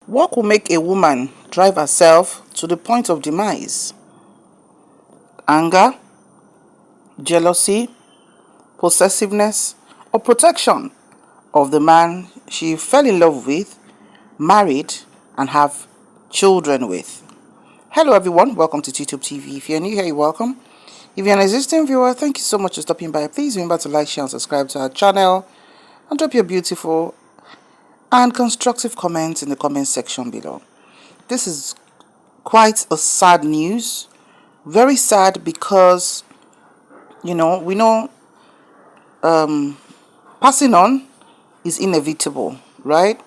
What could make a woman drive herself to the point of demise? Anger, jealousy, possessiveness, or protection of the man she fell in love with, married, and have children with. Hello everyone, welcome to teetubetv. If you're new here, you're welcome. If you're an existing viewer, thank you so much for stopping by. Please remember to like, share, and subscribe to our channel, and drop your beautiful and constructive comments in the comment section below. This is quite a sad news. Very sad because, we know passing on is inevitable, right?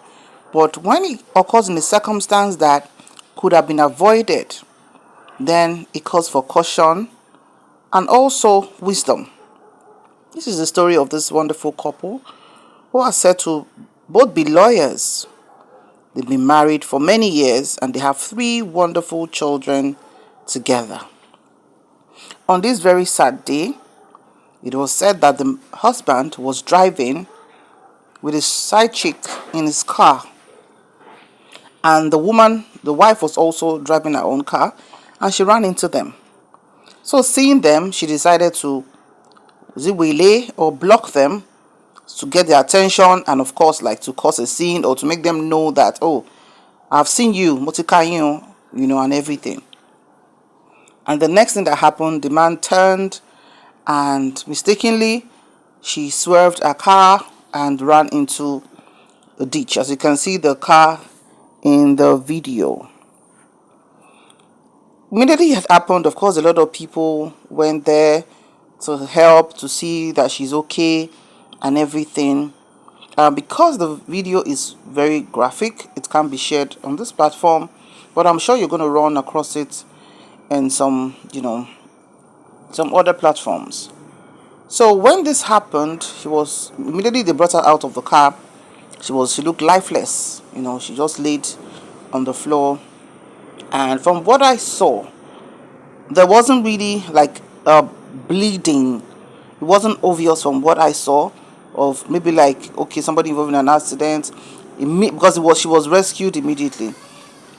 But when it occurs in a circumstance that could have been avoided, then it calls for caution and also wisdom. This is the story of this wonderful couple who are said to both be lawyers. They've been married for many years and they have 3 wonderful children together. On this very sad day, it was said that the husband was driving with his side chick in his car, and the wife was also driving her own car, and she ran into them. So seeing them, she decided to waylay or block them to get their attention, and of course like to cause a scene or to make them know that, oh, I've seen you, motika you, and everything. And the next thing that happened, the man turned and mistakenly she swerved her car and ran into a ditch. As you can see the car in the video. Immediately it happened, of course, a lot of people went there to help, to see that she's okay and everything. Because the video is very graphic, it can't be shared on this platform, but I'm sure you're going to run across it in some other platforms. So when this happened, immediately they brought her out of the car. She looked lifeless, she just laid on the floor. And from what I saw, there wasn't really like bleeding. It wasn't obvious from what I saw of maybe like, okay, somebody involved in an accident, because she was rescued immediately.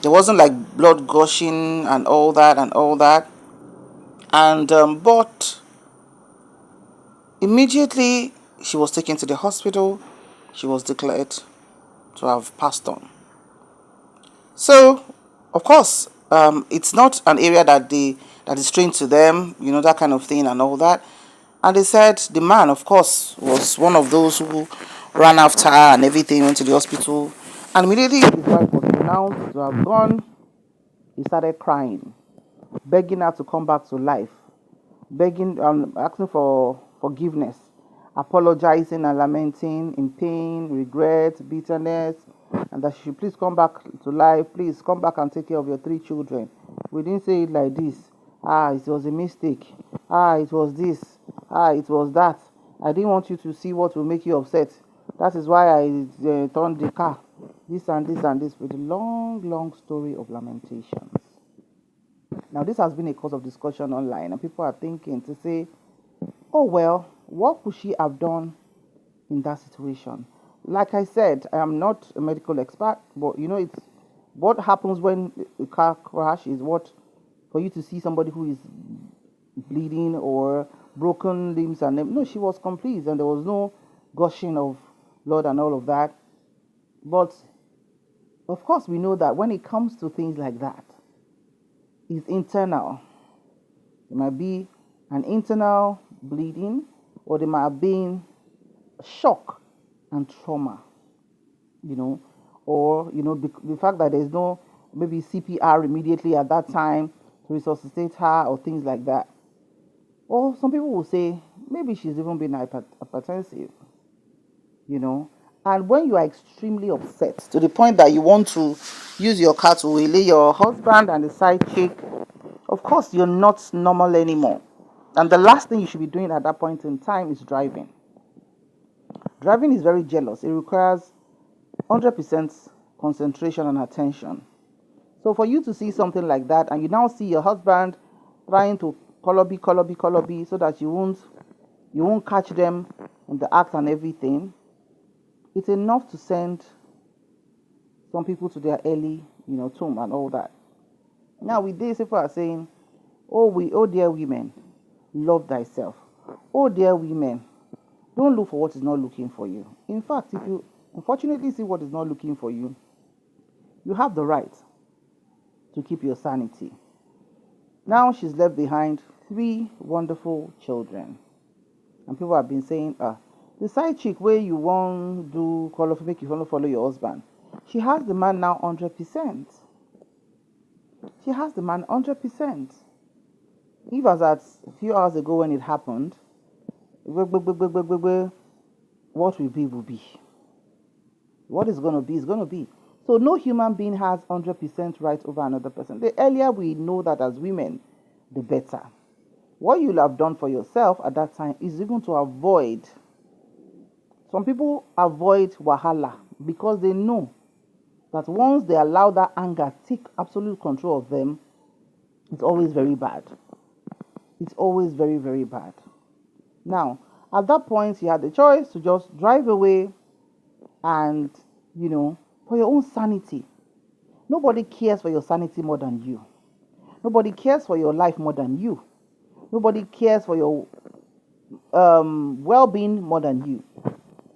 There wasn't like blood gushing and all that. And but immediately she was taken to the hospital. She was declared to have passed on. So, of course, it's not an area that is strange to them, that kind of thing and all that. And they said the man, of course, was one of those who ran after her and everything, went to the hospital. And immediately his wife was announced to have gone. He started crying, begging her to come back to life, asking for forgiveness, apologizing and lamenting in pain, regret, bitterness, and that she should please come back to life. Please come back and take care of your 3 children. We didn't say it like this. It was a mistake. It was this. It was that. I didn't want you to see what will make you upset. That is why I turned the car. This and this and this, with a long story of lamentations. Now, this has been a cause of discussion online, and people are thinking to say, oh, well, what could she have done in that situation? Like I said, I am not a medical expert, but it's what happens when a car crash is for you to see somebody who is bleeding or broken limbs no, she was complete and there was no gushing of blood and all of that. But of course, we know that when it comes to things like that, it's internal. There might be an internal bleeding, or there might have been shock and trauma, or the fact that there's no maybe CPR immediately at that time to resuscitate her or things like that. Or some people will say maybe she's even been hypertensive, and when you are extremely upset to the point that you want to use your car to waylay your husband and the side chick, of course you're not normal anymore. And the last thing you should be doing at that point in time is driving. Driving is very jealous. It requires 100% concentration and attention. So for you to see something like that, and you now see your husband trying to color B so that you won't catch them in the act and everything, it's enough to send some people to their early, tomb and all that. Now with this, people are saying, oh dear women, love thyself. Oh dear women, don't look for what is not looking for you. In fact, if you unfortunately see what is not looking for you, you have the right to keep your sanity. Now she's left behind 3 wonderful children. And people have been saying, the side chick where you won't do call make you follow your husband. She has the man now 100%. She has the man 100%. If as at a few hours ago when it happened, what will be will be. What is going to be is going to be. So no human being has 100% right over another person. The earlier we know that as women, the better. What you'll have done for yourself at that time is even to avoid. Some people avoid wahala because they know that once they allow that anger take absolute control of them, it's always very bad. It's always very, very bad. Now, at that point, you had the choice to just drive away and, for your own sanity. Nobody cares for your sanity more than you. Nobody cares for your life more than you. Nobody cares for your well-being more than you.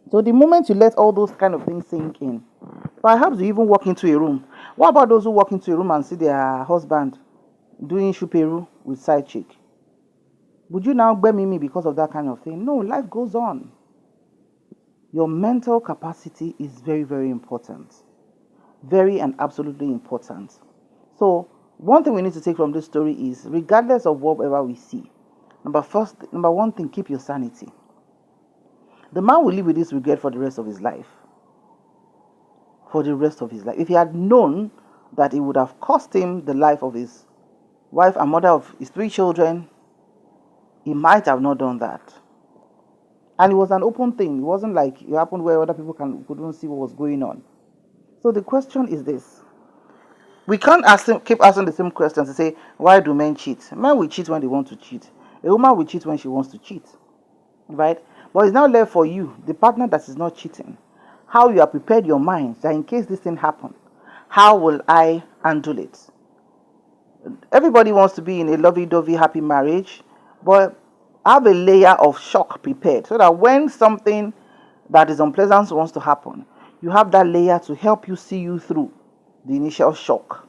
So the moment you let all those kind of things sink in, perhaps you even walk into a room. What about those who walk into a room and see their husband doing shuperu with side chick? Would you now blame me because of that kind of thing? No, life goes on. Your mental capacity is very, very important. Very and absolutely important. So, one thing we need to take from this story is, regardless of whatever we see, number one thing, keep your sanity. The man will live with this regret for the rest of his life. For the rest of his life. If he had known that it would have cost him the life of his wife and mother of his 3 children, he might have not done that. And it was an open thing. It wasn't like it happened where other people couldn't see what was going on. So the question is this. We can't keep asking the same questions to say, why do men cheat? Men will cheat when they want to cheat. A woman will cheat when she wants to cheat. Right? But it's now left for you, the partner that is not cheating, how you have prepared your mind that in case this thing happens, how will I handle it? Everybody wants to be in a lovey-dovey, happy marriage, but have a layer of shock prepared so that when something that is unpleasant wants to happen, you have that layer to help you see you through the initial shock.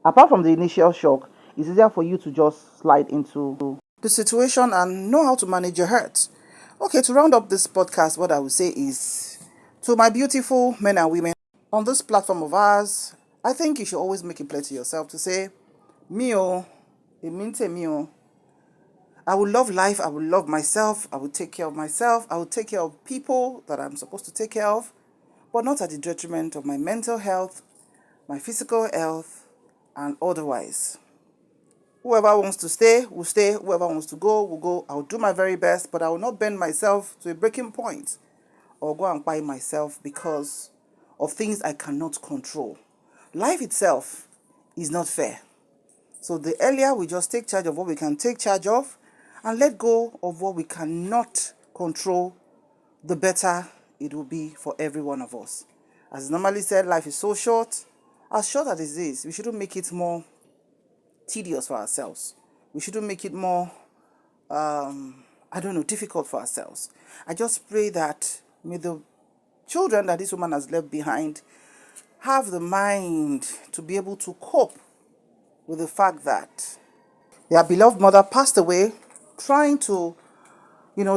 Apart from the initial shock, it's easier for you to just slide into the situation and know how to manage your hurt. Okay, to round up this podcast, what I would say is, to my beautiful men and women on this platform of ours, I think you should always make it clear to yourself to say, Mio, it means mio. I will love life, I will love myself, I will take care of myself, I will take care of people that I'm supposed to take care of, but not at the detriment of my mental health, my physical health, and otherwise. Whoever wants to stay, will stay. Whoever wants to go, will go. I'll do my very best, but I will not bend myself to a breaking point or go and buy myself because of things I cannot control. Life itself is not fair. So the earlier we just take charge of what we can take charge of and let go of what we cannot control, the better it will be for every one of us. As normally said, life is so short. As short as it is, we shouldn't make it more tedious for ourselves. We shouldn't make it more, difficult for ourselves. I just pray that may the children that this woman has left behind have the mind to be able to cope with the fact that their beloved mother passed away trying to,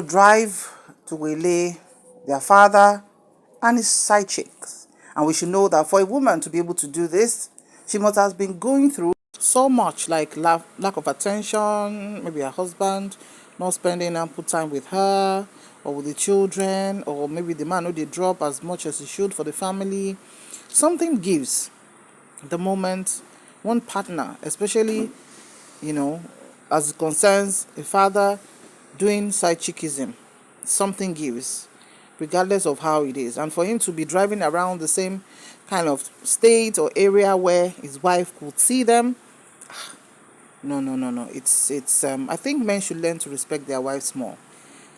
drive to waylay their father and his side chicks. And we should know that for a woman to be able to do this, she must have been going through so much, like lack of attention, maybe her husband not spending ample time with her or with the children, or maybe the man who they drop as much as he should for the family. Something gives the moment one partner, especially, as it concerns a father doing side chickism, something gives, regardless of how it is. And for him to be driving around the same kind of state or area where his wife could see them, no. It's I think men should learn to respect their wives more.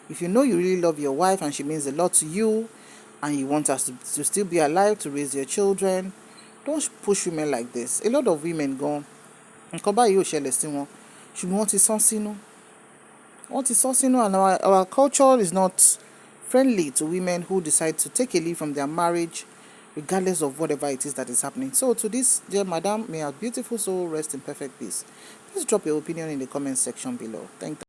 If you know you really love your wife and she means a lot to you, and you want us to still be alive to raise your children, Don't push women like this. A lot of women gone. Nǹkan báyìí ò ṣẹlẹ̀ sí wọn ṣùgbọ́n wọ́n ti sán sínú. Wọ́n ti sán sínú, and our culture is not friendly to women who decide to take a leave from their marriage regardless of whatever it is that is happening. So to this dear madam, may her beautiful soul rest in perfect peace. Please drop your opinion in the comment section below. Thank you.